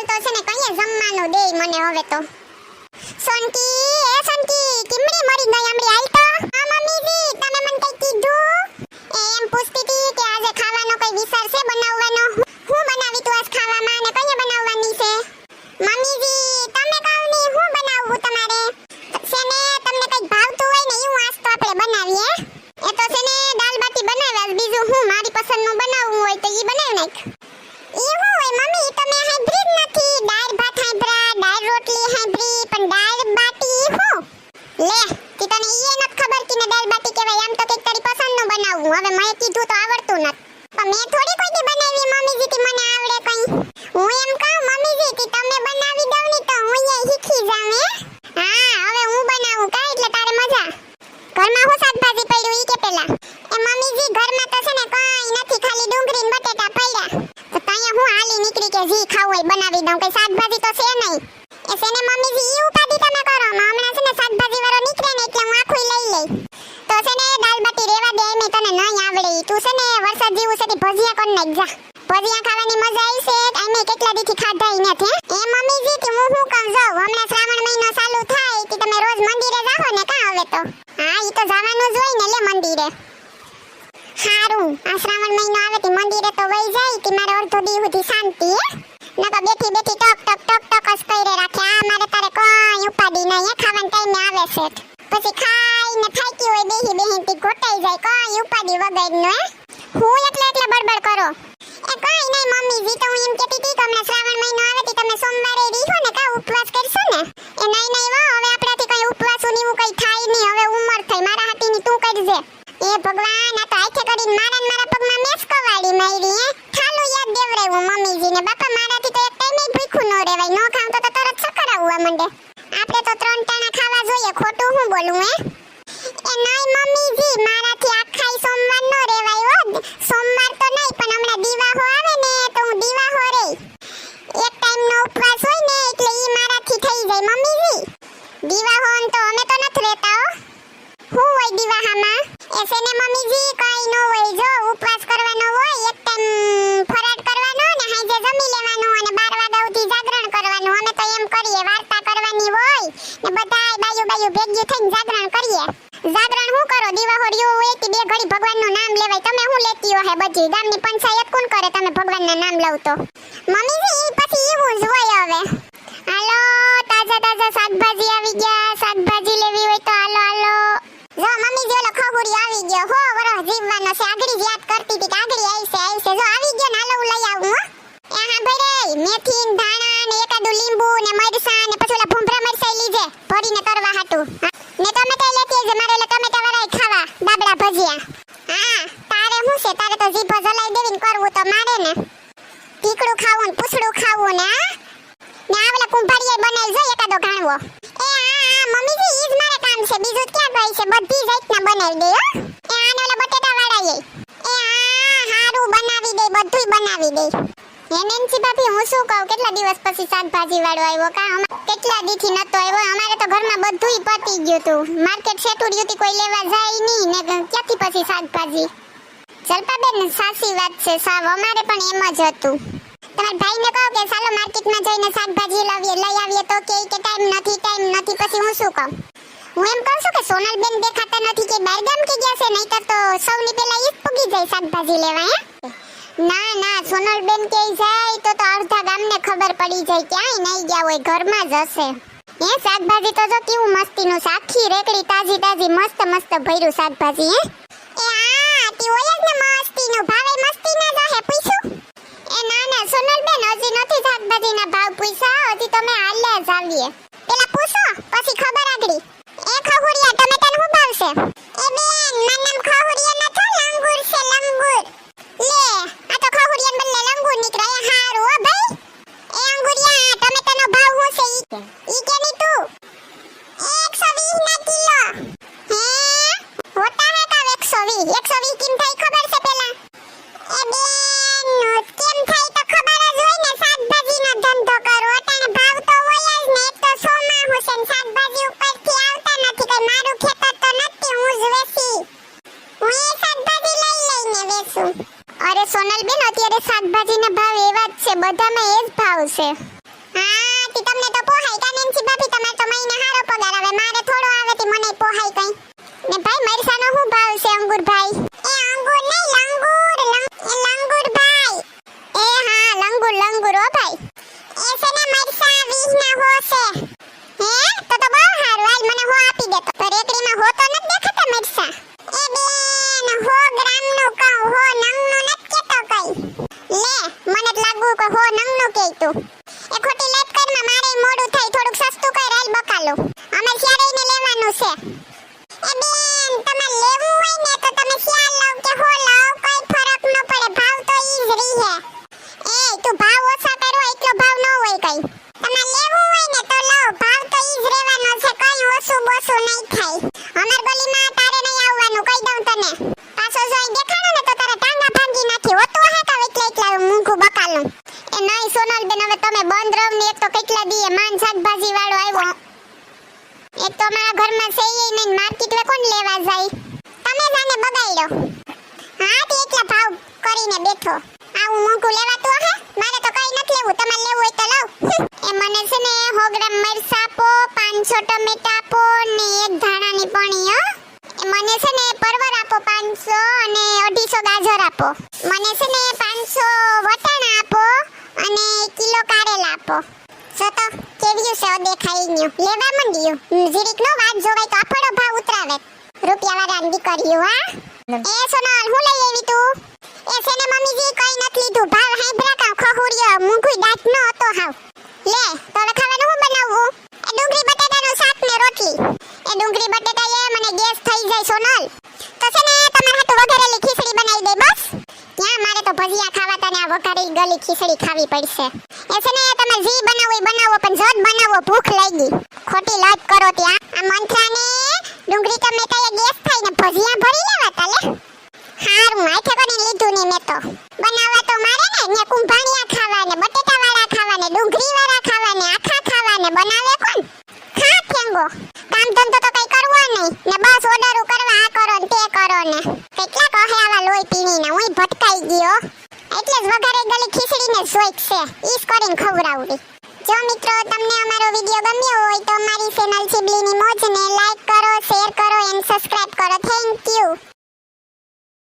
તો છે ને કઈએ જમવાનું દે મને હવે તો. સોનકી એ સોનકી કિમડી મરી ગઈ આમડી આઈ તો. હા મમ્મીજી તમે મને કઈ કીધું? એમ પૂછતી હતી કે આજે ખાવાનો કઈ વિચાર છે બનાવવાનો? હું બનાવી તું આજ ખાવામાં અને કઈએ બનાવવાની છે? મમ્મીજી તમે કહો ને હું બનાવવું તમારે? છે ને તમને કઈ ભાવતું હોય ને એવું આજ તો આપણે બનાવીએ. એ તો છે ને દાળ બાટી બનાવ્યા, બીજું હું મારી પસંદનું બનાવવું હોય તો ઈ બનાવી નાખ. ઈ હું હોય મમ્મી તમે હાઈબ્રિડ નથી, દાળ ભાત હાઈબ્રા, દાળ રોટલી હાઈબ્રી, પણ દાળ બાટી હું લે તી તને ઈ નત ખબર કે ને દાળ બાટી કહેવાય. આમ તો કઈક તારી પસંદનું બનાવવું. હવે મેં કીધું તો આવડતું નત, પણ મેં થોડી કોઈ દી બનાવી મમ્મીજી તી મને આવડે કઈ. હું એમ કહું મમ્મીજી તી તમે બનાવી દઉં ને તો હું એ શીખી જાઉં. હા હવે હું બનાવું કા એટલે તારે મજા. ઘરમાં હું શાકભાજી પડ્યું ઈ કે પેલા? એ મમ્મીજી ઘરમાં તો છે ને કઈ નથી, ખાલી ડુંગળી ને બટેટા પડ્યા. તો તઅહીંયા હું હાલી નીકળી કે જી ખાવું હોય બનાવી દઉં, કઈ શાકભાજી તો છે નહીં. એ છે ને મમ્મીજી ઈ ઉપાડી તમે કરો, હમણાં છે ને શાકભાજી વાળો નીકળે ને એટલે હું આખું લઈ લઈ. તો છે ને દાળ બાટી રેવા દે મે તને નહીં આવડે. તું છે ને વરસાદ જેવું છે ભજીયા કર નાખ જા. ભજીયા ખાવાની મજા આવી છે અમે કેટલા દીથી ખાધા ઈ નથી. એ મમ્મીજી કે હું કહું જાઉં હમણાં શ્રાવણ મહિનો ચાલુ થાય કે તમે રોજ મંદિરે જાઓ ને કા હવે તો? હા ઈ તો જવાનું જ હોય ને લે મંદિરે. હારું આ શ્રાવણ મહિનો આવે તે મંદિરે તો વઈ જાય કે મારે અડધો દી સુધી શાંતિ. નકા બેઠી બેઠી ટક ટક ટક ટક જ કરે રાખે. આ મારે તારે કઈ ઉપાડી નહીં, ખાવાના ટાઈમે આવે છે પછી ખાઈને થાકી હોય બેહી બેહીથી ઘોટાઈ જાય, કઈ ઉપાડી વગરનો. હું એટલે બડબડ કરો. એ કઈ નહીં મમ્મીજી તો હું એમ કહેતી હતી કે હમણાં શ્રાવણ મહિનો આવે તે તમે સોમવારે રીહો ને કા ઉપવાસ કરશો ને? એ નહીં નહીં વા હવે આપણાથી કઈ ઉપવાસું ને એવું કઈ થાય નહીં. હવે ઉંમર થઈ મારા હાથીની તું કરજે. એ ભગવાન આ તો આખે કરીને મારા પગમાં મેસકો વાળી મારી. ખાલું યાદ દેવરાયું મમ્મીજીને. બાપા મારાથી તો એક ટાઈમે ભૂખ્યું ન રહેવાય, ન ખાવ તો તરત ચક્કર આવવા માંડે. આપણે તો 3 ટાણા ખાવા જોઈએ, ખોટું હું બોલું હે? એ નહીં મમ્મીજી મારાથી આખાઈ સોમવાર ન રહેવાય હો. સોમવાર તો નહીં પણ હમણાં દીવાહો આવે ને તો હું દીવાહો રહી. એક ટાઈમનો ઉપવાસ હોય ને એટલે ઈ મારાથી થઈ જાય મમ્મીજી. દીવાહો તો અમે તો નથી રહેતા હો. હું હોય દીવાહામાં? એ છે ને મમ્મીજી કઈ ન હોય, જો ઉપવાસ કરવાનો હોય, એક ટાઈમ ફરાળ કરવાનો ને હાજે જમી લેવાનું અને 12 વાગ્યા સુધી જાગરણ કરવાનું. અમે તો એમ કરીએ, વાર્તા કરવાની હોય ને બધાય બાયુ ભેગી થઈને જાગરણ કરીએ. જાગરણ હું કરો દીવાહો રહ્યો હોય કે બે ઘડી ભગવાનનું નામ લેવાય. તમે હું લેતી હો હે બધી ગામની પંચાયત કોણ કરે તમે ભગવાનના નામ લવ તો? મમ્મીજી પછી એવું જ હોય. હવે હાલો તાજા શાકભાજી આવી ગયા, શાકભાજી લેવી હોય તો હાલો. જો મમ્મીજી ઓલો ખહુરી આવી ગયો હો, વરહ જીવવાનો છે. આગળી યાદ કરતી હતી કે આગળી આવશે. જો આવી ગયો ને હાલો હું લઈ આવું હો. એ હા ભાઈ મેથી ધાણા ને એકાદું લીંબુ ને મરસા ને પછી ઓલા ભૂંભરા મરસાઈ લીજે ભરીને તરવા હાટું. ને ટમેટા લેતી આવજે મારે ઓલા ટમેટા વાળા ખાવા દાબડા ભજીયા. હા તારે શું છે, તારે તો જીભ જલાઈ દેવીને કરવું તો મારે ને. ટીકડું ખાવું ને પૂછડું ખાવું ને ને આવલા કુંભારીએ બનાવી જો એકાદો ઘાણવો. એ હા મમ્મીજી ઈ જ મારે કામ છે, બીજું ક્યાં ગઈ છે? બધી જાતના બનાવી દે હો. એ આને ઓલા બટેટા વાળાએ એ હા હારું બનાવી દે, બધુંય બનાવી દે. હે નેન્સી ભાભી હું શું કહું, કેટલા દિવસ પછી શાકભાજી વાળો આવ્યો કા? કેટલા દીથી નતો આવ્યો. અમારે તો ઘરમાં બધુંય પતી ગયું તું. માર્કેટ સેટુડ્યું તી કોઈ લેવા જાય નહીં ને ક્યાંથી પછી શાકભાજી. જલપાબેન સાચી વાત છે સાવ, અમારે પણ એમ જ હતું. તમારા ભાઈને કહો કે ચાલો માર્કેટમાં જઈને શાકભાજી લઈ આવીએ તો કે ટાઈમ નથી. પછી હું શું કહું? હું એમ કહું છું કે સોનલબેન દેખાતા નથી કે બહાર ગામ કે ગયા છે, નહીતર તો સૌની પહેલા ઈ જ પૂગી જાય શાકભાજી લેવા. હે ના સોનલબેન કે જાય તો અડધા ગામને ખબર પડી જાય ક્યાંય નહીં ગયા હોય, ઘરમાં જ હશે. હે શાકભાજી તો જો કેવું મસ્તીનું છે, આખી રેકડી તાજી મસ્ત ભર્યું શાકભાજી. હે એ હા તી હોય જ ને મસ્તીનું, ભાવે મસ્તીના જ હે પૂછ્યું? એ ના સોનલબેન હજી નથી શાકભાજીના ભાવ પૂછ્યા, હજી તમે હાલે જ આવીએ. પેલા પૂછો પછી ખબર આગળી. એ ખહુરિયા ટમેટાનું શું ભાવ છે? એ બેન મારું નામ ખહુરિયા નથી, લંગુર છે લંગુર. લે આ તો ખહુરિયાને બદલે લંગુર નીકળે. એ હારું હો ભાઈ. એ અંગુરિયા ટમેટાનો ભાવ શું છે ઈ કે ની તું? 120 ના કિલો. હે હોતા હે કા 120 કેમ થાય ખબર છે પેલા? એ બેન કેમ થાય તો ખબર જ હોય ને, શાકભાજીનો ધંધો કરો અટાણે ભાવ તો હોય જ ને. એક તો સોમા હુસેન શાકભાજી ઉપરથી આવતા નથી, કઈ મારું ખેતર તો નથી, હું જ વેચી. હું એ શાકભાજી લઈને વેચું. અરે સોનલબેન અત્યારે શાકભાજીના ભાવ એવા જ છે, બધામાં એ જ ભાવ છે. તી તમને તો પોહાય કા નેન્સી ભાભી, તમારે તો મહિને હારો પગાર આવે, મારે થોડો આવે તી મને પોહાય કઈ. ને ભાઈ મરસાનો શું ભાવ છે અંગુર ભાઈ? એ અંગુર નહીં લંગુર, એ લંગુર ભાઈ. એ હા લંગુર લંગુર હો ભાઈ. એ છે ને મરસા 20 ના હો છે. હે તો બહુ હારું, હાલ મને હો આપી દે. તો રેકડીમાં હો તો નથી દેખાતા મરસા. એ બેન 100 ગ્રામ નું કહું, હો નંગ નું નથી કેતો કઈ. લે મને જ લાગુ કે હો નંગ નું કે તું. એ ખોટી લેટ કરમાં મારે મોડું થાય, થોડુંક સસ્તું કર હાલ બકાલો. અમે શિયાળીને લેવાનું છે. એ બેન તમારે લેવું હોય ને તો તમે શિયાળ લાવ કે હો લાવ, કઈ ફરક ન પડે, ભાવ તો ઈ જ રહી હે. એ તું ભાવ ઓછા કરો એટલો ભાવ ન હોય કઈ. તમારે લેવું હોય ને તો લાવ, ભાવ તો ઈ જ રહેવાનો છે, કઈ ઓછું બોસું નહીં થાય. અમાર ગલીમાં તારે નહીં આવવાનું કહી દઉં તને. પાછો જોઈ દેખાણો ને તો તારા ટાંગા ભાંગી નાખી. હોતો હે કા એટલા મૂંગું બકાલું. એ નહીં સોનલ બેન હવે તમે બંધ રહો ને. એક તો કેટલા દીએ માન શાકભાજી વાળો આવ્યો. એક તો મારા ઘરમાં છે ઈ નહીં, માર્કેટ વે કોણ લેવા જાય? તમે જાને બગાડ્યો. હા તે એટલા ભાવ કરીને બેઠો. આવું મૂંગું લેવાતું હે? મારે તો કઈ નથી લેવું, તમારે લેવું હોય તો લાવ. એ મને છે ને 100 ગ્રામ મરચા આપો, 500 ટમેટા આપો ને એક ધાણાની પણી હો. એ મને છે ને પરવર આપો 500 અને 250 ગાજર આપો. મને છે ને 500 વટાણા આપો અને કિલો કારેલા આપો. જો તો કેવ્યું છે દેખાઈ ગયું, લેવા માંડ્યું. જીરીક નો વાત જોવાય તો આપણો ભાવ ઉતરાવે. રૂપિયા વાળાની દીકરીઓ હા. એ સોનલ હું લઈ લેવી તું? એ છે ને મમ્મીજી કઈ નથી લીધું, ભાવ હાઈબ્રા કા ખહુરિયો મૂંગુઈ દાંત નો હતો હાવ. લે તો હવે ખાવાનું હું બનાવવું? એ ડુંગળી બટાટાનું શાક ને રોટલી. એ ડુંગળી બટાટા એ મને ગેસ થઈ જાય સોનલ. તો છે ને તમારે હાટુ વઘારેલી ખીચડી બનાવી દે બસ. ત્યાં મારે તો ભજીયા ખાવા તને આ વઘારેલી ગલી ખીચડી ખાવી પડશે. એ છે ને તમે જી બનાવો બનાવો પણ જટ બનાવો, ભૂખ લાગી. ખોટી લટ કરો ત્યાં. આ મંથરાને ડુંગળી ટમેટા એ ગેસ થાય ને ભજીયા ભરી લેવા તાલે. હારું માથે કરીને લીધું ને મેં તો. બનાવવા તો મારે ને કુંભાણિયા ખાવા ને બટેટા વાળા ખાવા ને ડુંગળી વાળા ખાવા ને આખા ખાવા ને બનાવે કોણ? ખા ફેંગો. કામ ધંધો તો કઈ કરવો નહીં ને બસ ઓર્ડર કરવા આ કરો ને તે કરો ને. કેટલા કહે આવા લોહી પીણી ને હું ભટકાઈ ગયો. એટલે જ વઘારે ગલી ખીચડી ને શોખ છે, ઈસ કરીને ખવડાવવી. જો મિત્રો તમને અમારો વિડિયો ગમ્યો હોય તો અમારી ચેનલ ચીબલીની મોજને લાઈક કરો, શેર કરો એન્ડ સબસ્ક્રાઇબ કરો. Thank you.